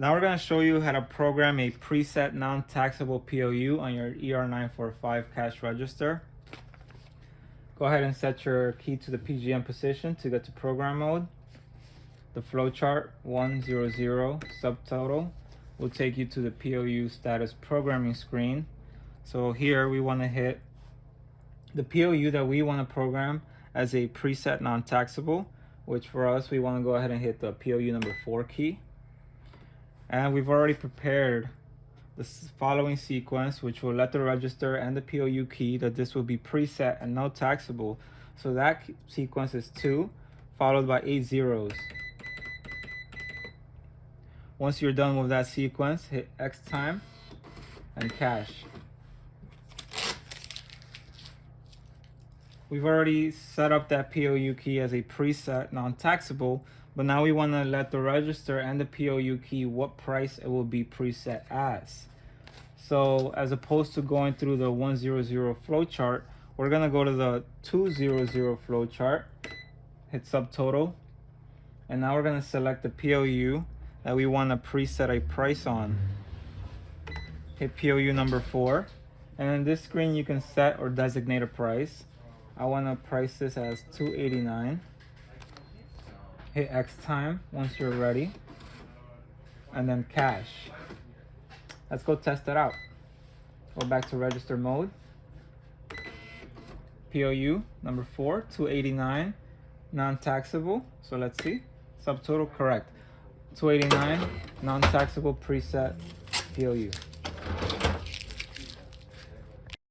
Now we're going to show you how to program a preset non-taxable PLU on your ER-915 cash register. Go ahead and set your key to the PGM position to get to program mode. The flowchart 100 subtotal will take you to the PLU status programming screen. So here we want to hit the PLU that we want to program as a preset non-taxable, which for us we want to go ahead and hit the PLU number 4 key. And we've already prepared the following sequence, which will let the register and the PLU key that this will be preset and no taxable. So that sequence is 2 followed by 8 zeros. Once you're done with that sequence, hit X time and cash. We've already set up that PLU key as a preset non-taxable, but now we want to let the register and the PLU key what price it will be preset as. So as opposed to going through the 100 flowchart, we're going to go to the 200 flowchart, hit subtotal, and now we're going to select the PLU that we want to preset a price on. Hit PLU number 4, and in this screen you can set or designate a price. I want to price this as $289. Hit X time once you're ready, and then cash. Let's go test it out. Go back to register mode. PLU number 4, $289, non-taxable. So let's see. Subtotal correct. $289, non-taxable preset PLU.